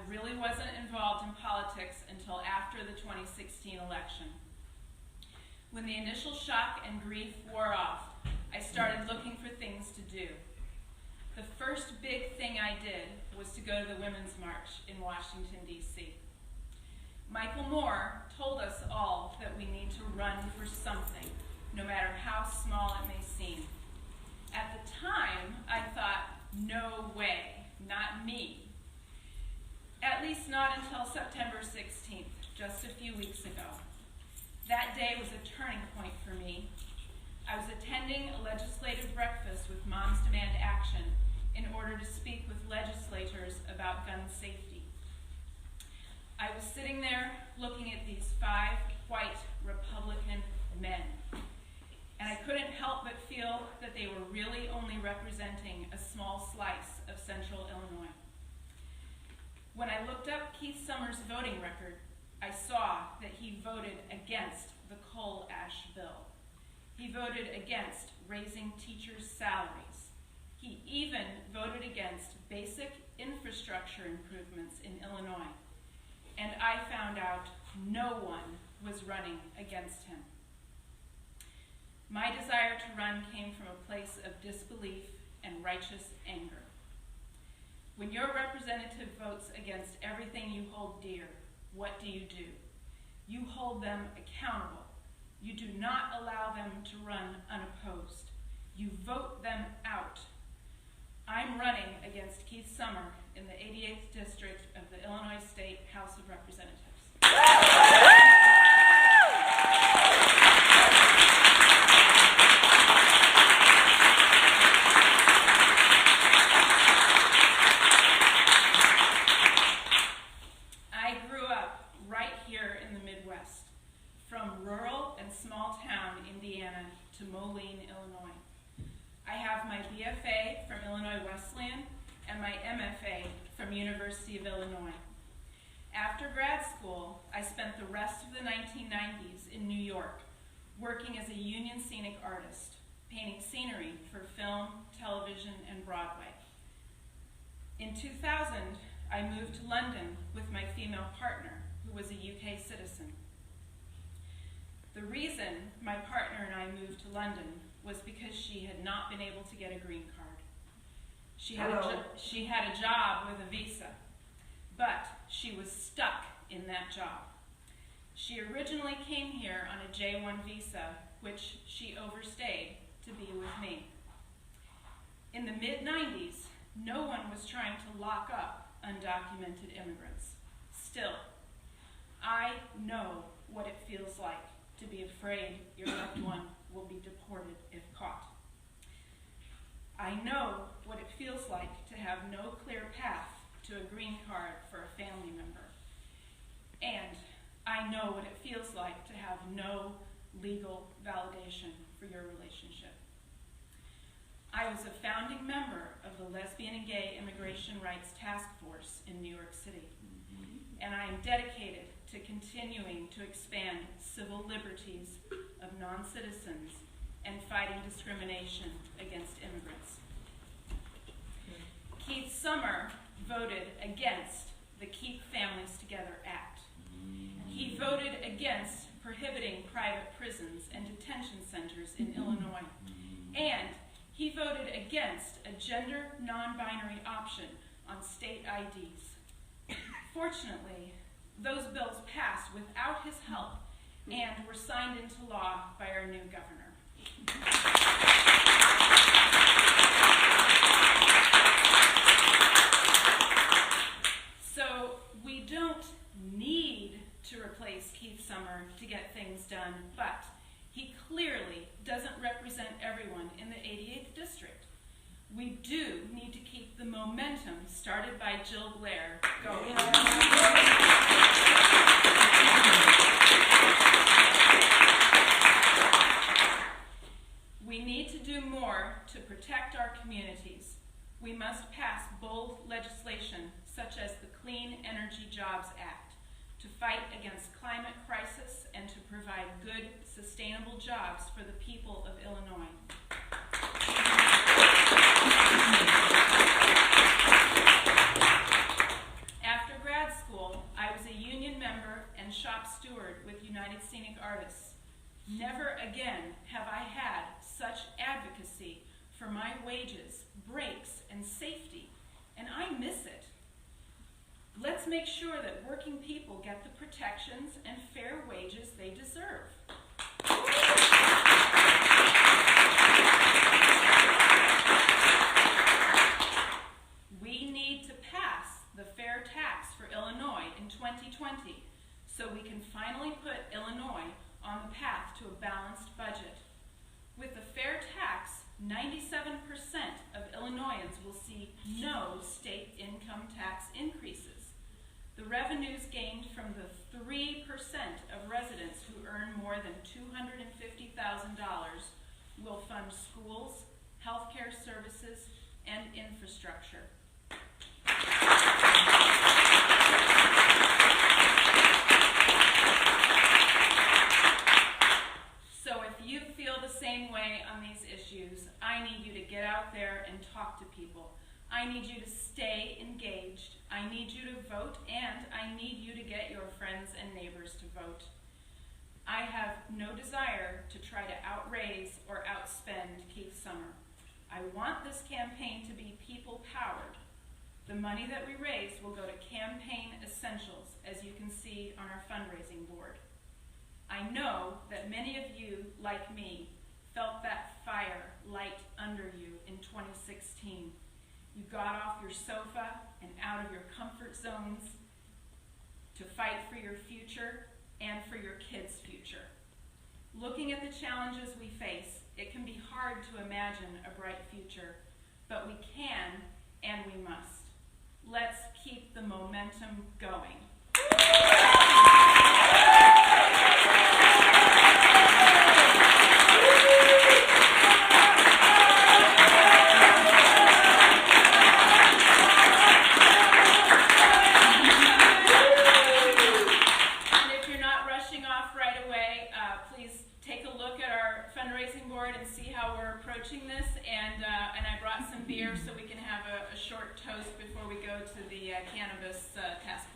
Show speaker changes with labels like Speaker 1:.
Speaker 1: really wasn't involved in politics until after the 2016 election. When the initial shock and grief wore off, I started looking for things to do. The first big thing I did was to go to the Women's March in Washington, D.C. Michael Moore told us all that we need to run for something, no matter how small it may seem. At the time, I thought, no way, not me. At least not until September 16th, just a few weeks ago. That day was a turning point for me. I was attending a legislative breakfast with Moms Demand Action in order to speak with legislators about gun safety. I was sitting there looking at these 5 white Republican men, and I couldn't help but feel that they were really only representing a small slice of central Illinois. When I looked up Keith Summers' voting record, I saw that he voted against the coal ash bill. He voted against raising teachers' salaries. He even voted against basic infrastructure improvements in Illinois. And I found out no one was running against him. My desire to run came from a place of disbelief and righteous anger. When your representative votes against everything you hold dear, what do? You hold them accountable. You do not allow them to run unopposed. You vote them out. I'm running against Keith Summer in the 88th District of the Illinois State House of Representatives. I grew up right here in the Midwest, from rural and small town Indiana to Moline, Illinois. I have my BFA from Illinois Wesleyan and my MFA from University of Illinois. After grad school, I spent the rest of the 1990s in New York, working as a union scenic artist, painting scenery for film, television, and Broadway. In 2000, I moved to London with my female partner, who was a UK citizen. The reason my partner and I moved to London was because she had not been able to get a green card. She had a job with a visa, but she was stuck in that job. She originally came here on a J1 visa, which she overstayed to be with me. In the mid-90s, no one was trying to lock up undocumented immigrants. Still, I know what it feels like to be afraid your loved one will be deported if caught. I know what it feels like to have no clear path to a green card for a family member. And I know what it feels like to have no legal validation for your relationship. I was a founding member of the Lesbian and Gay Immigration Rights Task Force in New York City. And I am dedicated to continuing to expand civil liberties of non-citizens and fighting discrimination against immigrants. Keith Summer voted against the Keep Families Together Act. He voted against prohibiting private prisons and detention centers in Illinois. And he voted against a gender non-binary option on state IDs. Fortunately, those bills passed without his help and were signed into law by our new governor. So we don't need to replace Keith Summer to get things done, but he clearly doesn't represent everyone in the 88th District. We do need to keep the momentum started by Jill Blair going. We need to do more to protect our communities. We must pass bold legislation such as the Clean Energy Jobs Act to fight against climate crisis and to provide good, sustainable jobs for the people of Illinois. After grad let's make sure that working people get the protections and fair wages they deserve. We need to pass the fair tax for Illinois in 2020 so we can finally put Illinois on the path to a balanced budget. With the fair tax, 97% of Illinoisans will see no state income tax increases. The revenues gained from the 3% of residents who earn more than $250,000 will fund schools, healthcare services, and infrastructure. So if you feel the same way on these issues, I need you to get out there and talk to people. I need you to stay engaged. I need you to vote, and I need you to get your friends and neighbors to vote. I have no desire to try to outraise or outspend Keith Summer. I want this campaign to be people-powered. The money that we raise will go to campaign essentials, as you can see on our fundraising board. I know that many of you, like me, felt that fire light under you in 2016. You got off your sofa and out of your comfort zones to fight for your future and for your kids' future. Looking at the challenges we face, it can be hard to imagine a bright future, but we can and we must. Let's keep the momentum going. And see how we're approaching this, and I brought some beer so we can have a short toast before we go to the cannabis task force.